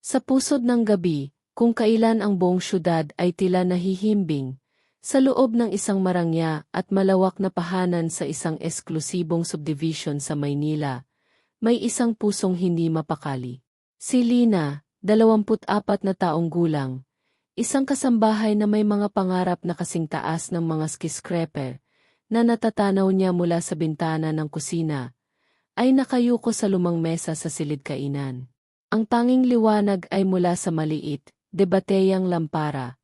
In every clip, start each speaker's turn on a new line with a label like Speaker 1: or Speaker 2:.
Speaker 1: Sa pusod ng gabi, kung kailan ang buong syudad ay tila nahihimbing, sa loob ng isang marangya at malawak na pahanan sa isang eksklusibong subdivision sa Maynila, may isang pusong hindi mapakali. Si Lina, 24 na taong gulang, isang kasambahay na may mga pangarap na kasing taas ng mga skyscraper, na natatanaw niya mula sa bintana ng kusina, ay nakayuko sa lumang mesa sa silid kainan. Ang tanging liwanag ay mula sa maliit, debateyang lampara,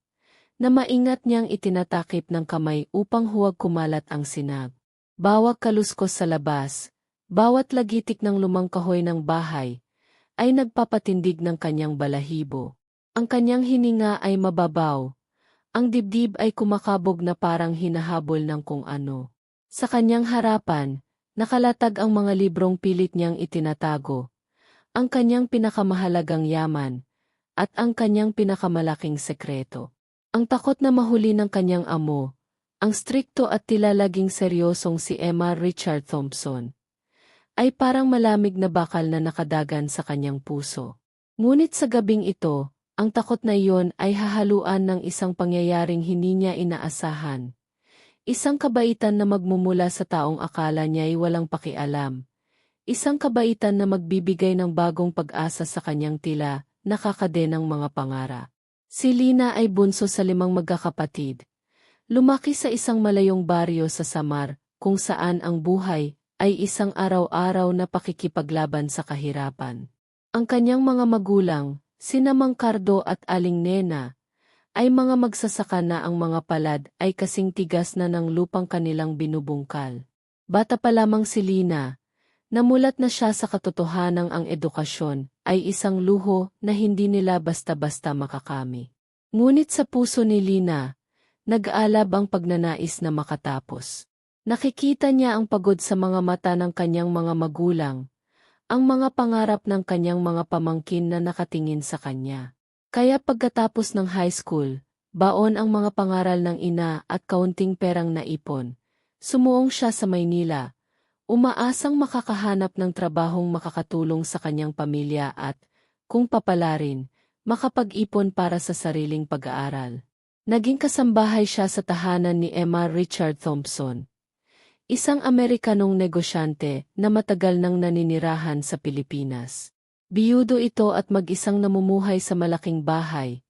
Speaker 1: na maingat niyang itinatakip ng kamay upang huwag kumalat ang sinag. Bawat kaluskos sa labas, bawat lagitik ng lumang kahoy ng bahay, ay nagpapatindig ng kanyang balahibo. Ang kanyang hininga ay mababaw, ang dibdib ay kumakabog na parang hinahabol ng kung ano. Sa kanyang harapan, nakalatag ang mga librong pilit niyang itinatago, ang kanyang pinakamahalagang yaman, at ang kanyang pinakamalaking sekreto. Ang takot na mahuli ng kanyang amo, ang strikto at tila laging seryosong si Emma Richard Thompson, ay parang malamig na bakal na nakadagan sa kanyang puso. Ngunit sa gabing ito, ang takot na iyon ay hahaluan ng isang pangyayaring hindi niya inaasahan. Isang kabaitan na magmumula sa taong akala niya ay walang pakialam. Isang kabaitan na magbibigay ng bagong pag-asa sa kanyang tila, nakakadenang mga pangara. Si Lina ay bunso sa 5 magkakapatid. Lumaki sa isang malayong baryo sa Samar, kung saan ang buhay ay isang araw-araw na pakikipaglaban sa kahirapan. Ang kanyang mga magulang, sina Mang Cardo at Aling Nena, ay mga magsasaka na ang mga palad ay kasing tigas na ng lupang kanilang binubungkal. Bata pa lamang si Lina, namulat na siya sa katotohanang ang edukasyon ay isang luho na hindi nila basta-basta makakami. Ngunit sa puso ni Lina, nag-aalab ang pagnanais na makatapos. Nakikita niya ang pagod sa mga mata ng kanyang mga magulang, ang mga pangarap ng kanyang mga pamangkin na nakatingin sa kanya. Kaya pagkatapos ng high school, baon ang mga pangaral ng ina at kaunting perang naipon, sumuong siya sa Maynila, umaasang makakahanap ng trabahong makakatulong sa kanyang pamilya at, kung papalarin, makapag-ipon para sa sariling pag-aaral. Naging kasambahay siya sa tahanan ni Emma Richard Thompson, isang Amerikanong negosyante na matagal nang naninirahan sa Pilipinas. Biyudo ito at mag-isang namumuhay sa malaking bahay,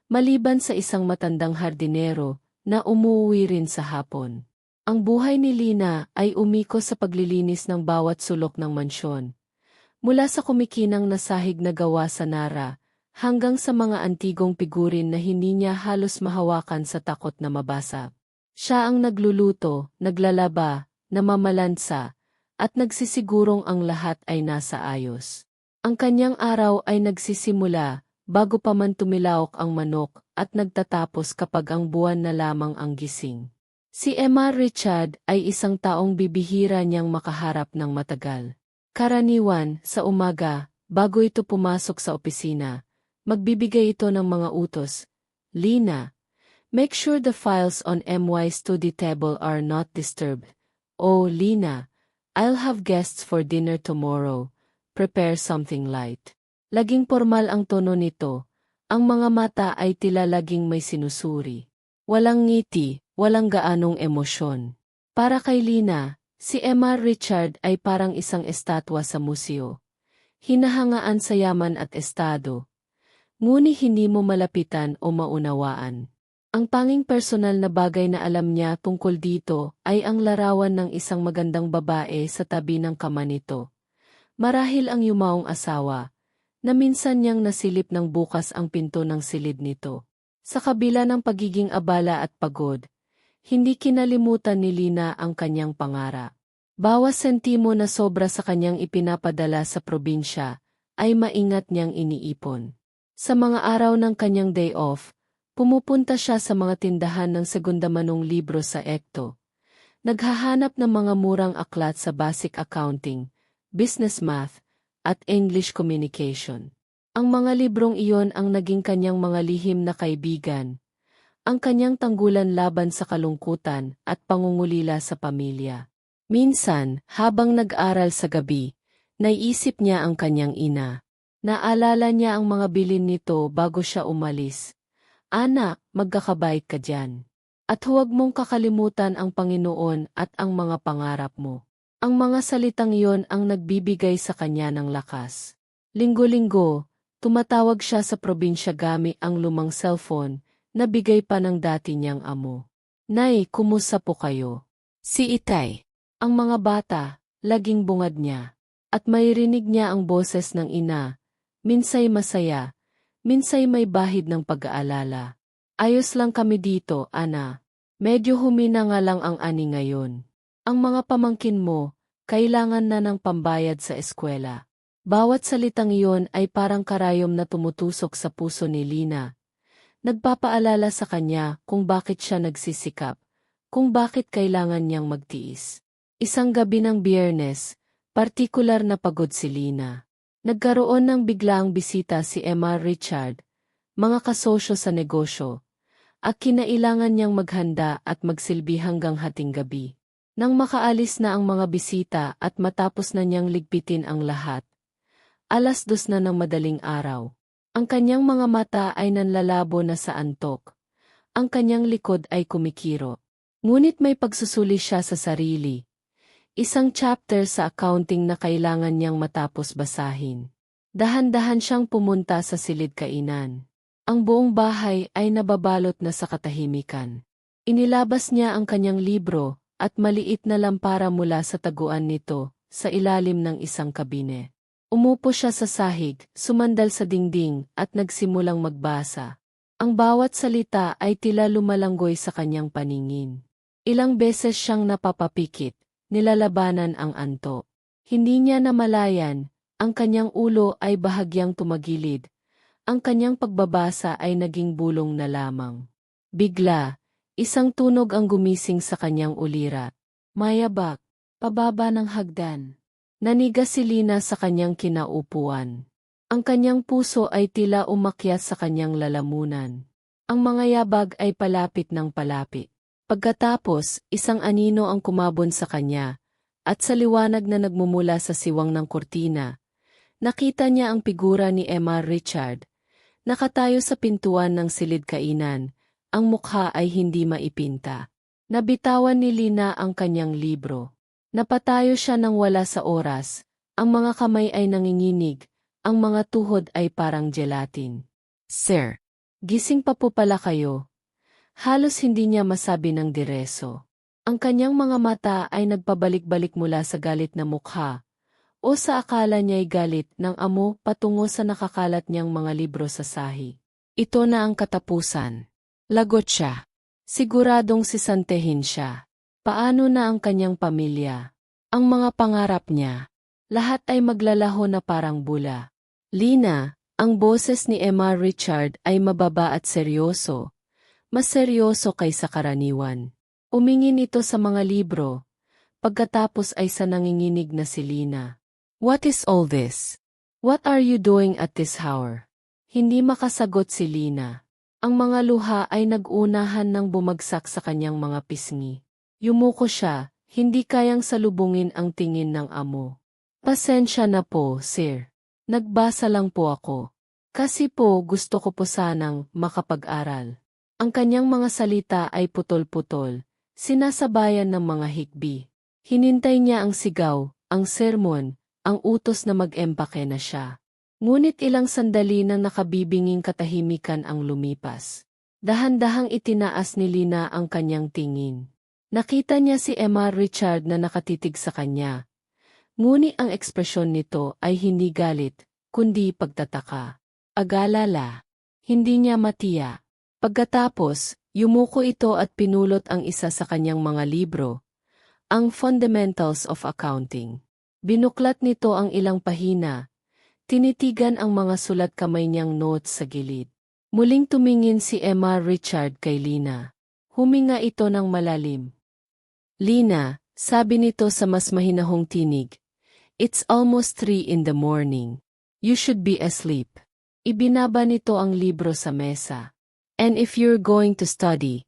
Speaker 1: maliban sa isang matandang hardinero na umuwi rin sa hapon. Ang buhay ni Lina ay umikos sa paglilinis ng bawat sulok ng mansyon, mula sa kumikinang na sahig na gawa sa Nara, hanggang sa mga antigong figurin na hindi niya halos mahawakan sa takot na mabasa. Siya ang nagluluto, naglalaba, namamalansa, at nagsisigurong ang lahat ay nasa ayos. Ang kanyang araw ay nagsisimula, bago pa man tumilaok ang manok, at nagtatapos kapag ang buwan na lamang ang gising. Si Emma Richard ay isang taong bibihira niyang makaharap ng matagal. Karaniwan, sa umaga, bago ito pumasok sa opisina, magbibigay ito ng mga utos. Lina, make sure the files on MY study table are not disturbed. Oh, Lina, I'll have guests for dinner tomorrow. Prepare something light. Laging formal ang tono nito. Ang mga mata ay tila laging may sinusuri. Walang ngiti, walang gaanong emosyon. Para kay Lina, si Emma Richard ay parang isang estatwa sa museo. Hinahangaan sa yaman at estado. Ngunit hindi mo malapitan o maunawaan. Ang tanging personal na bagay na alam niya tungkol dito ay ang larawan ng isang magandang babae sa tabi ng kama nito. Marahil ang yumaong asawa, na minsan niyang nasilip ng bukas ang pinto ng silid nito. Sa kabila ng pagiging abala at pagod, hindi kinalimutan ni Lina ang kanyang pangarap. Bawas sentimo na sobra sa kanyang ipinapadala sa probinsya, ay maingat niyang iniipon. Sa mga araw ng kanyang day off, pumupunta siya sa mga tindahan ng segundamanong libro sa Ekto. Naghahanap ng mga murang aklat sa basic accounting, business math, at English communication. Ang mga librong iyon ang naging kanyang mga lihim na kaibigan, ang kanyang tanggulan laban sa kalungkutan at pangungulila sa pamilya. Minsan, habang nag-aral sa gabi, naiisip niya ang kanyang ina. Naalala niya ang mga bilin nito bago siya umalis. Anak, magkakabait ka dyan. At huwag mong kakalimutan ang Panginoon at ang mga pangarap mo. Ang mga salitang iyon ang nagbibigay sa kanya ng lakas. Linggo-linggo, tumatawag siya sa probinsya gamit ang lumang cellphone na bigay pa ng dati niyang amo. Nay, kumusta po kayo? Si Itay. Ang mga bata, laging bungad niya. At mairinig niya ang boses ng ina. Minsay masaya, minsay may bahid ng pag-aalala. Ayos lang kami dito, Ana. Medyo humina nga lang ang ani ngayon. Ang mga pamangkin mo, kailangan na ng pambayad sa eskwela. Bawat salitang iyon ay parang karayom na tumutusok sa puso ni Lina. Nagpapaalala sa kanya kung bakit siya nagsisikap, kung bakit kailangan niyang magtiis. Isang gabi ng Biyernes, partikular na pagod si Lina. Nagkaroon ng biglaang bisita si Emma Richard, mga kasosyo sa negosyo, at kinailangan niyang maghanda at magsilbi hanggang hating gabi. Nang makaalis na ang mga bisita at matapos na niyang ligpitin ang lahat, 2:00 na ng madaling araw. Ang kanyang mga mata ay nanlalabo na sa antok. Ang kanyang likod ay kumikiro. Ngunit may pagsusuli siya sa sarili. Isang chapter sa accounting na kailangan niyang matapos basahin. Dahan-dahan siyang pumunta sa silid kainan. Ang buong bahay ay nababalot na sa katahimikan. Inilabas niya ang kanyang libro at maliit na lampara mula sa taguan nito sa ilalim ng isang kabine. Umupo siya sa sahig, sumandal sa dingding at nagsimulang magbasa. Ang bawat salita ay tila lumalanggoy sa kanyang paningin. Ilang beses siyang napapapikit. Nilalabanan ang anto. Hindi niya namalayan, ang kanyang ulo ay bahagyang tumagilid. Ang kanyang pagbabasa ay naging bulong na lamang. Bigla, isang tunog ang gumising sa kanyang ulira. Mayabak, pababa ng hagdan. Nanigas si Lina sa kanyang kinaupuan. Ang kanyang puso ay tila umakyat sa kanyang lalamunan. Ang mga yabag ay palapit ng palapit. Pagkatapos, isang anino ang kumabon sa kanya, at sa liwanag na nagmumula sa siwang ng kurtina, nakita niya ang figura ni Emma Richard. Nakatayo sa pintuan ng silid kainan, ang mukha ay hindi maipinta. Nabitawan ni Lina ang kanyang libro. Napatayo siya nang wala sa oras, ang mga kamay ay nanginginig, ang mga tuhod ay parang gelatin. Sir, gising pa po pala kayo. Halos hindi niya masabi ng direso. Ang kanyang mga mata ay nagpabalik-balik mula sa galit na mukha, o sa akala niya'y galit ng amo patungo sa nakakalat niyang mga libro sa sahi. Ito na ang katapusan. Lagot siya. Siguradong sisantehin siya. Paano na ang kanyang pamilya? Ang mga pangarap niya. Lahat ay maglalaho na parang bula. Lina, ang boses ni Emma Richard ay mababa at seryoso. Mas seryoso kaysa karaniwan. Umingin ito sa mga libro. Pagkatapos ay sa nanginginig na si Lina. What is all this? What are you doing at this hour? Hindi makasagot si Lina. Ang mga luha ay nag-unahan ng bumagsak sa kanyang mga pisngi. Yumuko siya, hindi kayang salubungin ang tingin ng amo. Pasensya na po, sir. Nagbasa lang po ako. Kasi po gusto ko po sanang makapag-aral. Ang kanyang mga salita ay putol-putol, sinasabayan ng mga hikbi. Hinintay niya ang sigaw, ang sermon, ang utos na mag-empake na siya. Ngunit ilang sandali na nakabibinging katahimikan ang lumipas. Dahan-dahang itinaas ni Lina ang kanyang tingin. Nakita niya si Emma Richard na nakatitig sa kanya. Ngunit ang ekspresyon nito ay hindi galit, kundi pagtataka. Agalala. Hindi niya matiya. Pagkatapos, yumuko ito at pinulot ang isa sa kanyang mga libro, ang Fundamentals of Accounting. Binuklat nito ang ilang pahina, tinitigan ang mga sulat kamay niyang notes sa gilid. Muling tumingin si Emma Richard kay Lina. Huminga ito ng malalim. Lina, sabi nito sa mas mahinahong tinig, it's almost 3 in the morning. You should be asleep. Ibinaba nito ang libro sa mesa. And if you're going to study,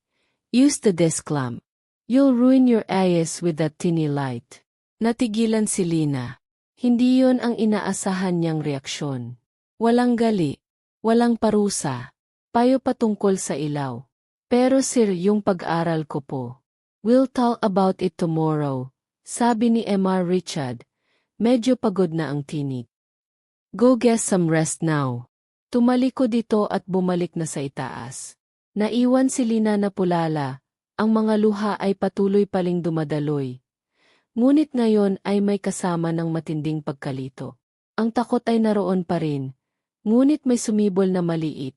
Speaker 1: use the desk lamp. You'll ruin your eyes with that tiny light. Natigilan si Lina. Hindi yon ang inaasahan niyang reaksyon. Walang gali, walang parusa, payo patungkol sa ilaw. Pero sir, yung pag-aral ko po. We'll talk about it tomorrow, sabi ni Emma Richard. Medyo pagod na ang tinig. Go get some rest now. Tumalikod dito at bumalik na sa itaas. Naiwan si Lina na pulala, ang mga luha ay patuloy paling dumadaloy. Ngunit ngayon ay may kasama ng matinding pagkalito. Ang takot ay naroon pa rin, ngunit may sumibol na maliit.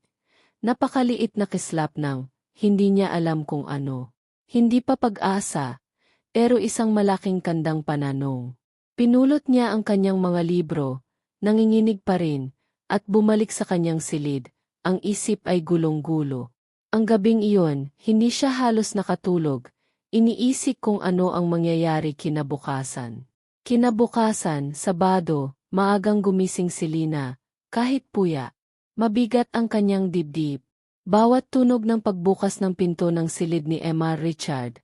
Speaker 1: Napakaliit na kislap ng, hindi niya alam kung ano. Hindi pa pag-asa, pero isang malaking kandang pananong. Pinulot niya ang kanyang mga libro, nanginginig pa rin, at bumalik sa kanyang silid, ang isip ay gulong-gulo. Ang gabing iyon, hindi siya halos nakatulog, iniisip kung ano ang mangyayari kinabukasan. Kinabukasan, Sabado, maagang gumising si Lina, kahit puya. Mabigat ang kanyang dibdib. Bawat tunog ng pagbukas ng pinto ng silid ni Emma Richard,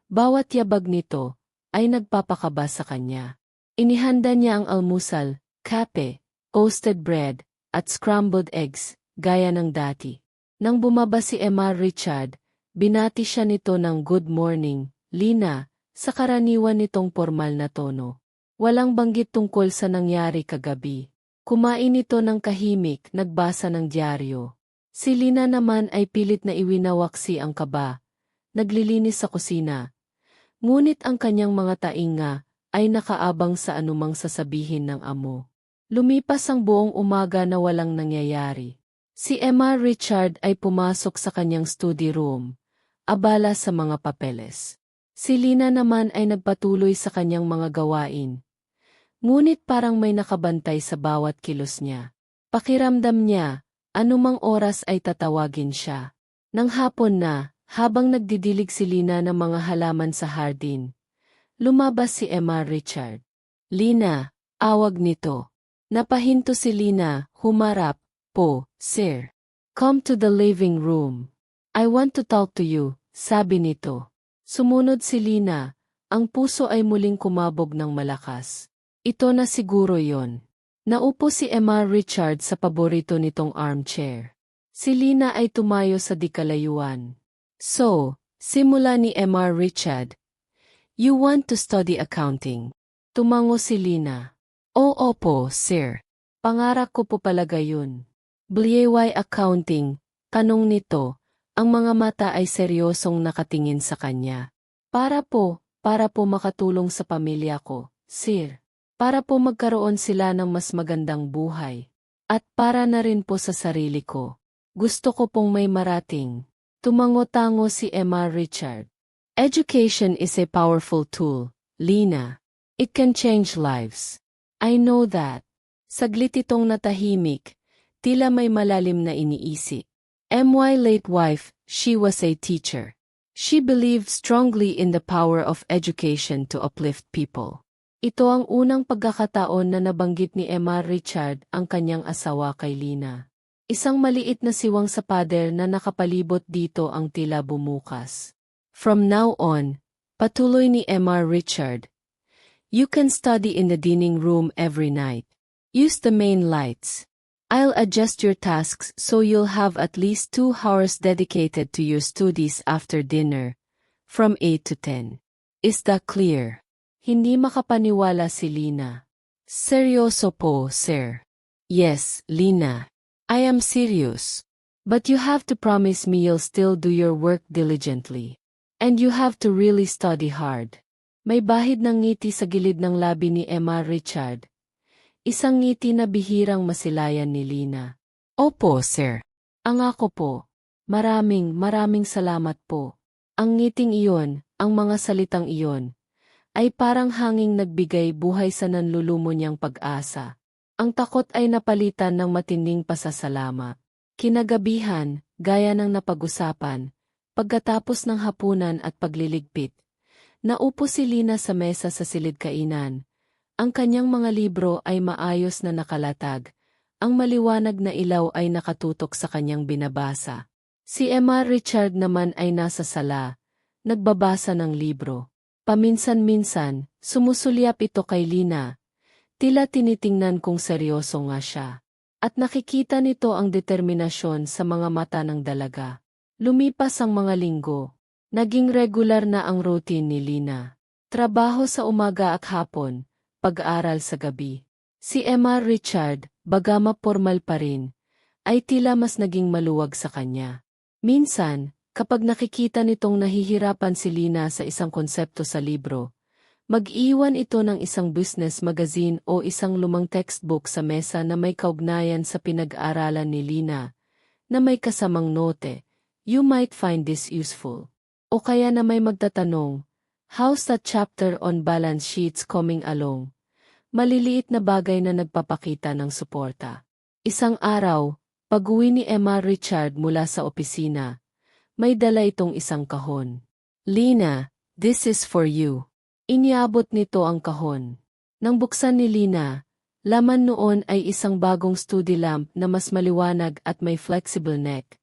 Speaker 1: bawat yabag nito, ay nagpapakaba sa kanya. Inihanda niya ang almusal, kape, toasted bread, at scrambled eggs, gaya ng dati. Nang bumaba si Emma Richard, binati siya nito ng good morning, Lina, sa karaniwan nitong formal na tono. Walang banggit tungkol sa nangyari kagabi. Kumain ito ng kahimik, nagbasa ng dyaryo. Si Lina naman ay pilit na iwinawaksi ang kaba. Naglilinis sa kusina. Ngunit ang kanyang mga tainga ay nakaabang sa anumang sasabihin ng amo. Lumipas ang buong umaga na walang nangyayari. Si Emma Richard ay pumasok sa kanyang study room, abala sa mga papeles. Si Lina naman ay nagpatuloy sa kanyang mga gawain. Ngunit parang may nakabantay sa bawat kilos niya. Pakiramdam niya, anumang oras ay tatawagin siya. Nang hapon na, habang nagdidilig si Lina ng mga halaman sa hardin, lumabas si Emma Richard. Lina, awag nito. Napahinto si Lina, humarap. Po, sir. Come to the living room. I want to talk to you, sabi nito. Sumunod si Lina, ang puso ay muling kumabog ng malakas. Ito na siguro yon. Naupo si Emma Richard sa paborito nitong armchair. Si Lina ay tumayo sa dikalayuan. So, simula ni Emma Richard. You want to study accounting? Tumango si Lina. Oo po, sir. Pangarap ko po pala gayon. BYY accounting, tanong nito, ang mga mata ay seryosong nakatingin sa kanya. Para po makatulong sa pamilya ko, sir. Para po magkaroon sila ng mas magandang buhay. At para na rin po sa sarili ko. Gusto ko pong may marating. Tumango-tango si Emma Richard. Education is a powerful tool, Lina. It can change lives. I know that. Saglit itong natahimik. Tila may malalim na iniisip. My late wife, she was a teacher. She believed strongly in the power of education to uplift people. Ito ang unang pagkakataon na nabanggit ni Emma Richard ang kanyang asawa kay Lina. Isang maliit na siwang sa pader na nakapalibot dito ang tila bumukas. From now on, patuloy ni Emma Richard, you can study in the dining room every night. Use the main lights. I'll adjust your tasks so you'll have at least 2 hours dedicated to your studies after dinner, from 8 to 10. Is that clear? Hindi makapaniwala si Lina. Seryoso po, sir. Yes, Lina. I am serious. But you have to promise me you'll still do your work diligently. And you have to really study hard. May bahid ng ngiti sa gilid ng labi ni Emma Richard. Isang ngiti na bihirang masilayan ni Lina. Opo, sir. Ang ako po. Maraming salamat po. Ang ngiting iyon, ang mga salitang iyon, ay parang hanging nagbigay buhay sa nanlulumo niyang pag-asa. Ang takot ay napalitan ng matinding pasasalamat. Kinagabihan, gaya ng napag-usapan, pagkatapos ng hapunan at pagliligpit, naupo si Lina sa mesa sa silid kainan. Ang kanyang mga libro ay maayos na nakalatag, ang maliwanag na ilaw ay nakatutok sa kanyang binabasa. Si Emma Richard naman ay nasa sala, nagbabasa ng libro. Paminsan-minsan, sumusulyap ito kay Lina. Tila tinitingnan kung seryoso nga siya. At nakikita nito ang determinasyon sa mga mata ng dalaga. Lumipas ang mga linggo. Naging regular na ang routine ni Lina. Trabaho sa umaga at hapon, pag-aaral sa gabi. Si Emma Richard, bagama formal pa rin, ay tila mas naging maluwag sa kanya. Minsan, kapag nakikita nitong nahihirapan si Lina sa isang konsepto sa libro, mag-iwan ito ng isang business magazine o isang lumang textbook sa mesa na may kaugnayan sa pinag-aaralan ni Lina, na may kasamang note, "You might find this useful." O kaya na may magtatanong, "How's that chapter on balance sheets coming along?" Maliliit na bagay na nagpapakita ng suporta. Isang araw, pag-uwi ni Emma Richard mula sa opisina, may dala itong isang kahon. "Lina, this is for you." Iniabot nito ang kahon. Nang buksan ni Lina, laman noon ay isang bagong study lamp na mas maliwanag at may flexible neck,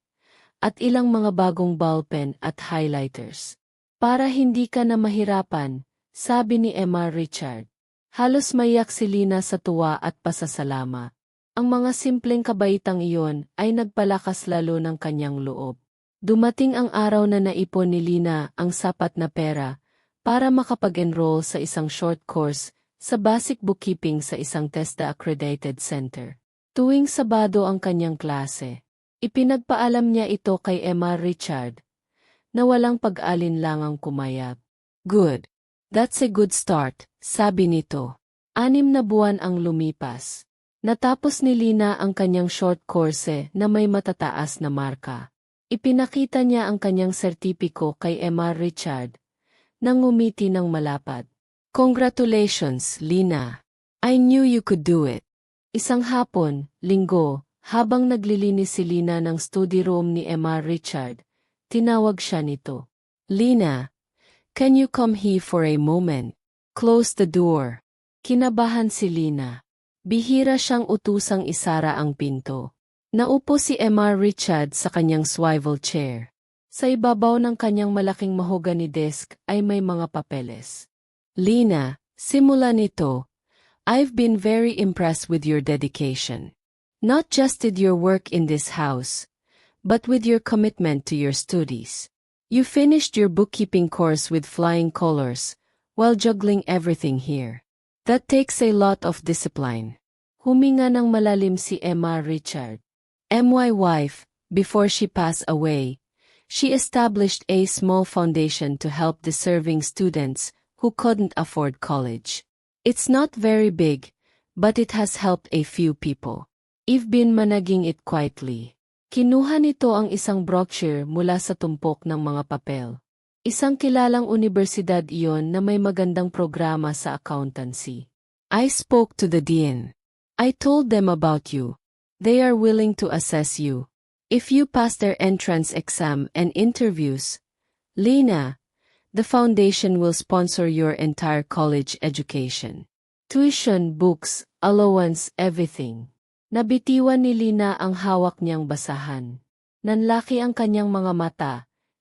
Speaker 1: at ilang mga bagong ballpen at highlighters. "Para hindi ka na mahirapan," sabi ni Emma Richard. Halos maiyak si Lina sa tuwa at pasasalamat. Ang mga simpleng kabaitang iyon ay nagpalakas lalo ng kanyang loob. Dumating ang araw na naipon ni Lina ang sapat na pera para makapag-enroll sa isang short course sa basic bookkeeping sa isang TESDA-accredited center. Tuwing Sabado ang kanyang klase, ipinagpaalam niya ito kay Emma Richard, na walang pag-alinlangang kumayat. "Good. That's a good start," sabi nito. 6 na buwan ang lumipas. Natapos ni Lina ang kanyang short course na may matataas na marka. Ipinakita niya ang kanyang sertipiko kay Emma Richard, nang ngumiti ng malapad. "Congratulations, Lina. I knew you could do it." Isang hapon, linggo, habang naglilinis si Lina ng study room ni Emma Richard, tinawag siya nito. "Lina, can you come here for a moment? Close the door." Kinabahan si Lina. Bihira siyang utusang isara ang pinto. Naupo si Emma Richard sa kanyang swivel chair. Sa ibabaw ng kanyang malaking mahogany desk ay may mga papeles. "Lina, simula nito, I've been very impressed with your dedication. Not just with your work in this house, but with your commitment to your studies. You finished your bookkeeping course with flying colors, while juggling everything here. That takes a lot of discipline." Huminga ng malalim si Emma Richard. My wife, before she passed away, she established a small foundation to help deserving students who couldn't afford college. It's not very big, but it has helped a few people. I've been managing it quietly. Kinuha nito ang isang brochure mula sa tumpok ng mga papel. Isang kilalang universidad iyon na may magandang programa sa accountancy. "I spoke to the dean. I told them about you. They are willing to assess you. If you pass their entrance exam and interviews, Lina, the foundation will sponsor your entire college education. Tuition, books, allowance, everything." Nabitiwan ni Lina ang hawak niyang basahan. Nanlaki ang kanyang mga mata,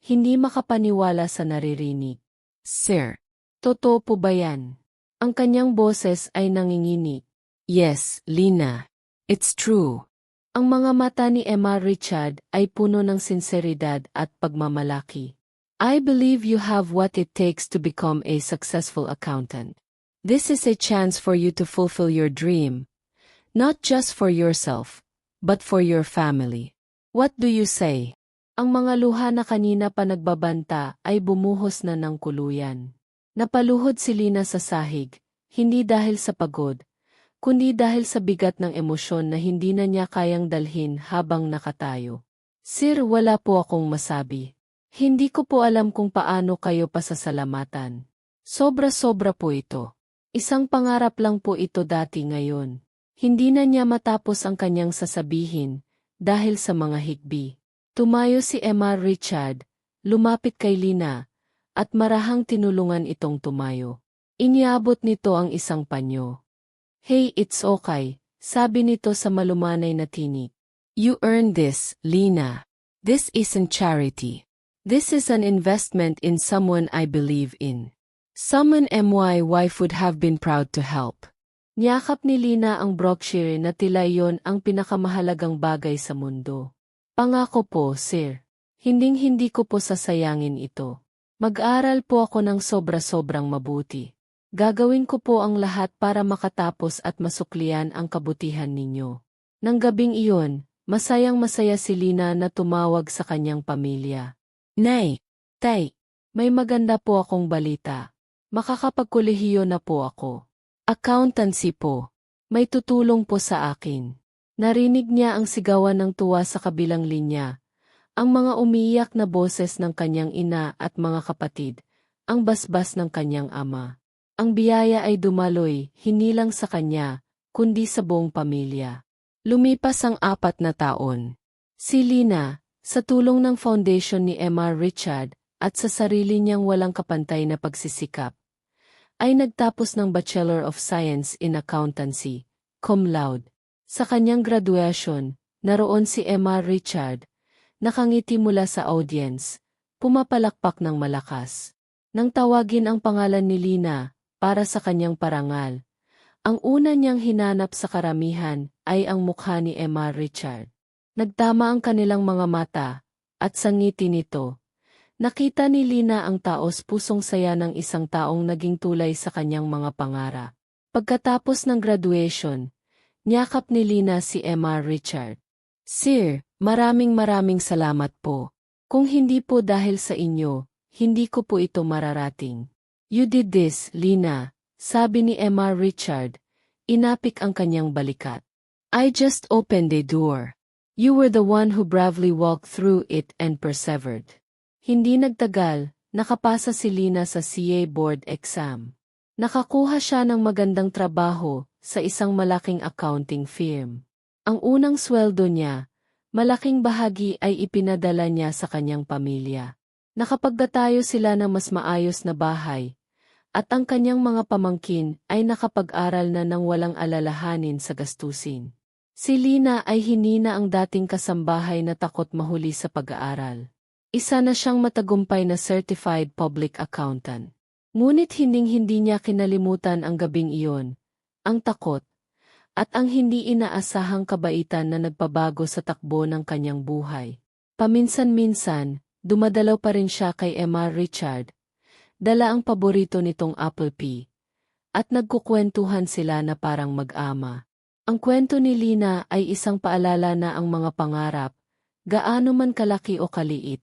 Speaker 1: hindi makapaniwala sa naririnig. "Sir, totoo po ba yan?" Ang kanyang boses ay nanginginig. "Yes, Lina. It's true." Ang mga mata ni Emma Richard ay puno ng sinseridad at pagmamalaki. "I believe you have what it takes to become a successful accountant. This is a chance for you to fulfill your dream, not just for yourself, but for your family. What do you say?" Ang mga luha na kanina pa nagbabanta ay bumuhos na ng kuluyan. Napaluhod si Lina sa sahig, hindi dahil sa pagod, kundi dahil sa bigat ng emosyon na hindi na niya kayang dalhin habang nakatayo. "Sir, wala po akong masabi. Hindi ko po alam kung paano kayo pasasalamatan. Sobra-sobra po ito. Isang pangarap lang po ito dati ngayon." Hindi na niya matapos ang kanyang sasabihin, dahil sa mga hikbi. Tumayo si Emma Richard, lumapit kay Lina, at marahang tinulungan itong tumayo. Iniabot nito ang isang panyo. "Hey, it's okay," sabi nito sa malumanay na tinig. "You earned this, Lina. This isn't charity. This is an investment in someone I believe in. Someone my wife would have been proud to help." Niyakap ni Lina ang Brookshire na tila iyon ang pinakamahalagang bagay sa mundo. Pangako po, sir. Hinding-hindi ko po sasayangin ito. Mag-aral po ako ng sobra-sobrang mabuti. Gagawin ko po ang lahat para makatapos at masuklian ang kabutihan ninyo. Nang gabing iyon, masayang-masaya si Lina na tumawag sa kanyang pamilya. Nay, tay, may maganda po akong balita. Makakapagkolehiyo na po ako. Accountancy po. May tutulong po sa akin. Narinig niya ang sigawan ng tuwa sa kabilang linya. Ang mga umiiyak na boses ng kanyang ina at mga kapatid. Ang basbas ng kanyang ama. Ang biyaya ay dumaloy, hindi lang sa kanya, kundi sa buong pamilya. Lumipas ang 4 na taon. Si Lina, sa tulong ng foundation ni Emma Richard, at sa sarili niyang walang kapantay na pagsisikap, ay nagtapos ng Bachelor of Science in Accountancy, cum laude. Sa kanyang graduation, naroon si Emma Richard, nakangiti mula sa audience, pumapalakpak ng malakas. Nang tawagin ang pangalan ni Lina, para sa kanyang parangal, ang una niyang hinanap sa karamihan ay ang mukha ni Emma Richard. Nagtama ang kanilang mga mata, at sa ngiti nito, nakita ni Lina ang taos-pusong saya ng isang taong naging tulay sa kanyang mga pangarap. Pagkatapos ng graduation, niyakap ni Lina si Emma Richard. Sir, maraming salamat po. Kung hindi po dahil sa inyo, hindi ko po ito mararating. You did this, Lina, sabi ni Emma Richard. Inapik ang kanyang balikat. I just opened the door. You were the one who bravely walked through it and persevered. Hindi nagtagal, nakapasa si Lina sa CA board exam. Nakakuha siya ng magandang trabaho sa isang malaking accounting firm. Ang unang sweldo niya, malaking bahagi ay ipinadala niya sa kanyang pamilya. Nakapagdatayo sila ng mas maayos na bahay, at ang kanyang mga pamangkin ay nakapag-aral na ng walang alalahanin sa gastusin. Si Lina ay hinina ang dating kasambahay na takot mahuli sa pag-aaral. Isa na siyang matagumpay na certified public accountant. Ngunit hinding-hindi niya kinalimutan ang gabing iyon, ang takot, at ang hindi inaasahang kabaitan na nagpabago sa takbo ng kanyang buhay. Paminsan-minsan, dumadalaw pa rin siya kay Emma Richard, dala ang paborito nitong apple pie, at nagkukwentuhan sila na parang mag-ama. Ang kwento ni Lina ay isang paalala na ang mga pangarap, gaano man kalaki o kaliit,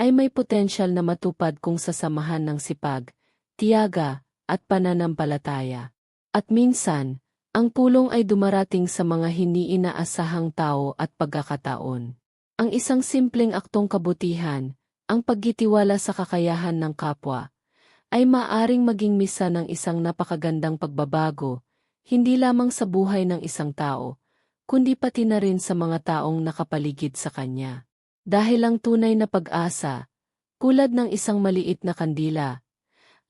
Speaker 1: ay may potensyal na matupad kung sasamahan ng sipag, tiyaga, at pananampalataya. At minsan, ang pulong ay dumarating sa mga hindi inaasahang tao at pagkakataon. Ang isang simpleng aktong kabutihan, ang paggitiwala sa kakayahan ng kapwa, ay maaring maging misa ng isang napakagandang pagbabago, hindi lamang sa buhay ng isang tao, kundi pati na rin sa mga taong nakapaligid sa kanya. Dahil ang tunay na pag-asa, tulad ng isang maliit na kandila,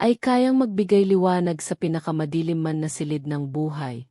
Speaker 1: ay kayang magbigay liwanag sa pinakamadilim man na silid ng buhay.